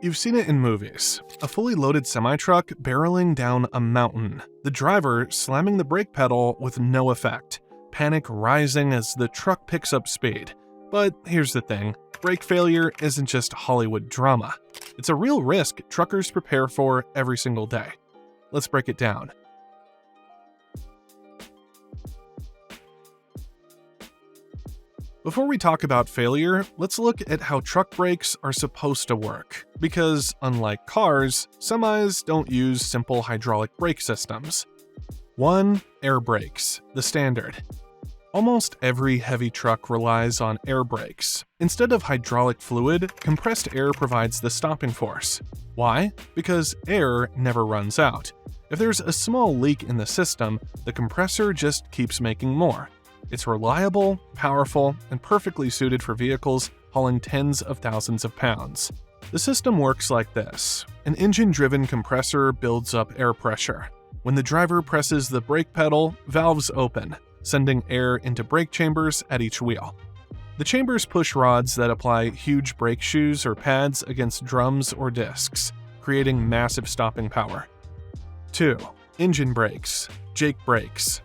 You've seen it in movies. A fully loaded semi-truck barreling down a mountain, the driver slamming the brake pedal with no effect, panic rising as the truck picks up speed. But here's the thing, brake failure isn't just Hollywood drama. It's a real risk truckers prepare for every single day. Let's break it down. Before we talk about failure, let's look at how truck brakes are supposed to work. Because, unlike cars, semis don't use simple hydraulic brake systems. 1. Air brakes, the standard. Almost every heavy truck relies on air brakes. Instead of hydraulic fluid, compressed air provides the stopping force. Why? Because air never runs out. If there's a small leak in the system, the compressor just keeps making more. It's reliable, powerful, and perfectly suited for vehicles hauling tens of thousands of pounds. The system works like this. An engine-driven compressor builds up air pressure. When the driver presses the brake pedal, valves open, sending air into brake chambers at each wheel. The chambers push rods that apply huge brake shoes or pads against drums or discs, creating massive stopping power. 2. Engine brakes, Jake brakes.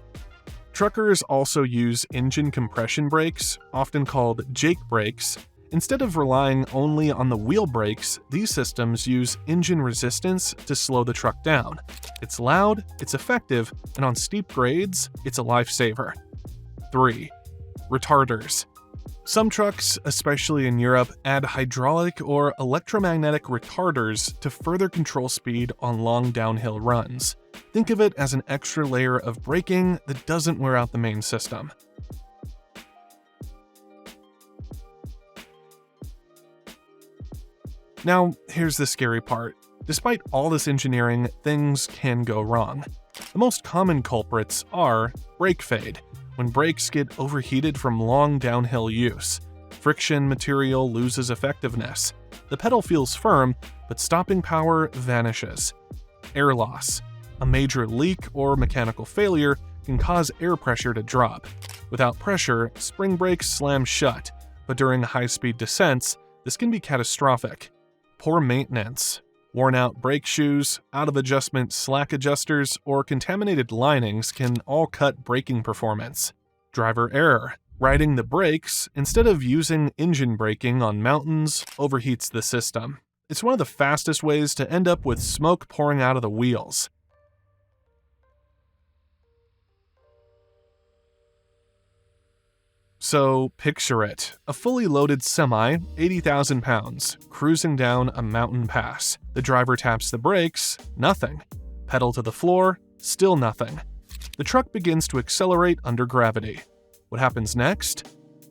Truckers also use engine compression brakes, often called Jake brakes. Instead of relying only on the wheel brakes, these systems use engine resistance to slow the truck down. It's loud, it's effective, and on steep grades, it's a lifesaver. 3. Retarders. Some trucks, especially in Europe, add hydraulic or electromagnetic retarders to further control speed on long downhill runs. Think of it as an extra layer of braking that doesn't wear out the main system. Now, here's the scary part. Despite all this engineering, things can go wrong. The most common culprits are brake fade, when brakes get overheated from long downhill use. Friction material loses effectiveness. The pedal feels firm, but stopping power vanishes. Air loss. A major leak or mechanical failure can cause air pressure to drop. Without pressure, spring brakes slam shut, but during high-speed descents, this can be catastrophic. Poor maintenance. Worn-out brake shoes, out-of-adjustment slack adjusters, or contaminated linings can all cut braking performance. Driver error. Riding the brakes, instead of using engine braking on mountains, overheats the system. It's one of the fastest ways to end up with smoke pouring out of the wheels. So, picture it. A fully loaded semi, 80,000 pounds, cruising down a mountain pass. The driver taps the brakes, nothing. Pedal to the floor, still nothing. The truck begins to accelerate under gravity. What happens next?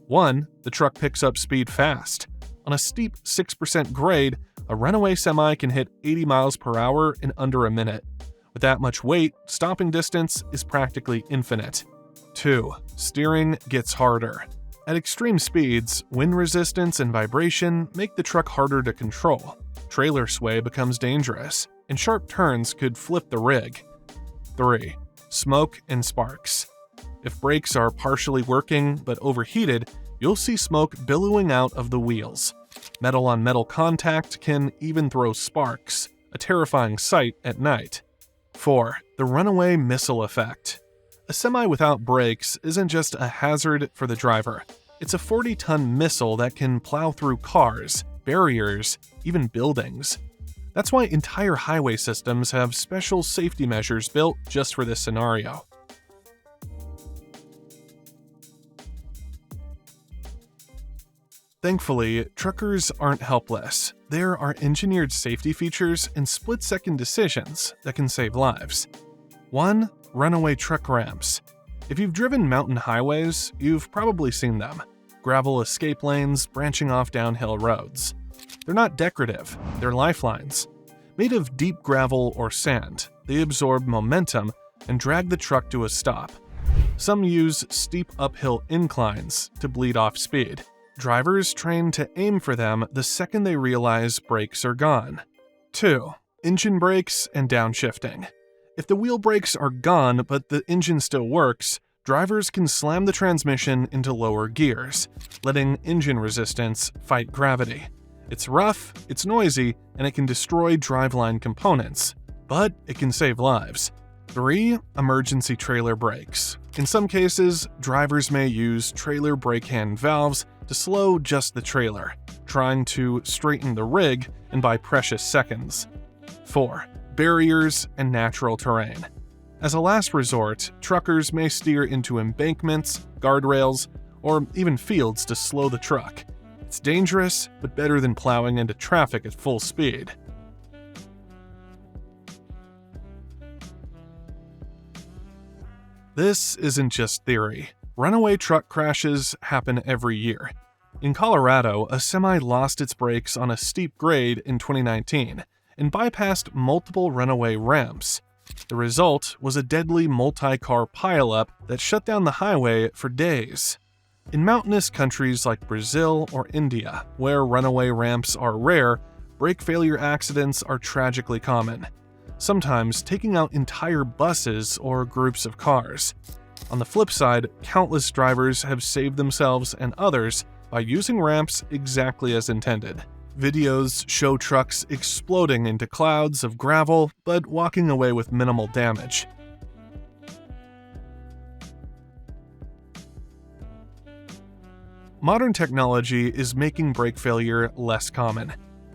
1. The truck picks up speed fast. On a steep 6% grade, a runaway semi can hit 80 miles per hour in under a minute. With that much weight, stopping distance is practically infinite. 2. Steering gets harder. At extreme speeds, wind resistance and vibration make the truck harder to control. Trailer sway becomes dangerous, and sharp turns could flip the rig. 3. Smoke and sparks. If brakes are partially working but overheated, you'll see smoke billowing out of the wheels. Metal-on-metal contact can even throw sparks, a terrifying sight at night. 4. The runaway missile effect. A semi without brakes isn't just a hazard for the driver. It's a 40-ton missile that can plow through cars, barriers, even buildings. That's why entire highway systems have special safety measures built just for this scenario. Thankfully, truckers aren't helpless. There are engineered safety features and split-second decisions that can save lives. 1. Runaway truck ramps. If you've driven mountain highways, you've probably seen them. Gravel escape lanes branching off downhill roads. They're not decorative, they're lifelines. Made of deep gravel or sand, they absorb momentum and drag the truck to a stop. Some use steep uphill inclines to bleed off speed. Drivers train to aim for them the second they realize brakes are gone. 2. Engine brakes and downshifting. If the wheel brakes are gone but the engine still works, drivers can slam the transmission into lower gears, letting engine resistance fight gravity. It's rough, it's noisy, and it can destroy driveline components, but it can save lives. 3. Emergency trailer brakes. In some cases, drivers may use trailer brake hand valves to slow just the trailer, trying to straighten the rig and buy precious seconds. 4. Barriers and natural terrain. As a last resort, truckers may steer into embankments, guardrails, or even fields to slow the truck. It's dangerous, but better than plowing into traffic at full speed. This isn't just theory. Runaway truck crashes happen every year. In Colorado, a semi lost its brakes on a steep grade in 2019 and bypassed multiple runaway ramps. The result was a deadly multi-car pileup that shut down the highway for days. In mountainous countries like Brazil or India, where runaway ramps are rare, brake failure accidents are tragically common, sometimes taking out entire buses or groups of cars. On the flip side, countless drivers have saved themselves and others by using ramps exactly as intended. Videos show trucks exploding into clouds of gravel, but walking away with minimal damage. Modern technology is making brake failure less common.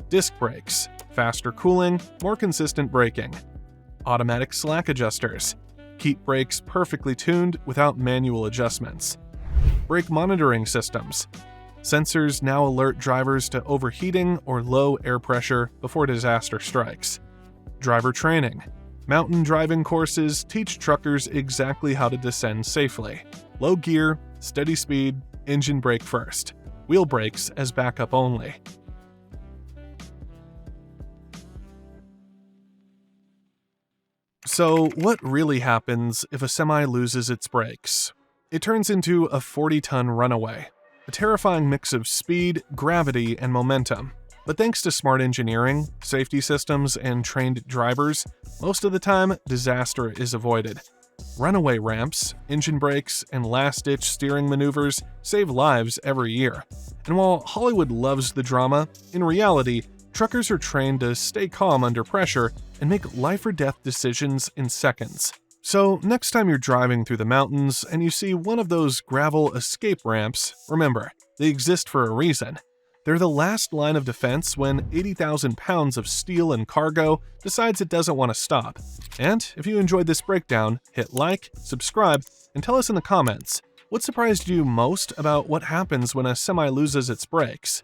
Disc brakes, faster cooling, more consistent braking. Automatic slack adjusters keep brakes perfectly tuned without manual adjustments. Brake monitoring systems. Sensors now alert drivers to overheating or low air pressure before disaster strikes. Driver training. Mountain driving courses teach truckers exactly how to descend safely. Low gear, steady speed, engine brake first. Wheel brakes as backup only. So, what really happens if a semi loses its brakes? It turns into a 40-ton runaway. A terrifying mix of speed, gravity, and momentum. But thanks to smart engineering, safety systems, and trained drivers, most of the time, disaster is avoided. Runaway ramps, engine brakes, and last-ditch steering maneuvers save lives every year. And while Hollywood loves the drama, in reality, truckers are trained to stay calm under pressure and make life-or-death decisions in seconds. So, next time you're driving through the mountains and you see one of those gravel escape ramps, remember, they exist for a reason. They're the last line of defense when 80,000 pounds of steel and cargo decides it doesn't want to stop. And if you enjoyed this breakdown, hit like, subscribe, and tell us in the comments, what surprised you most about what happens when a semi loses its brakes?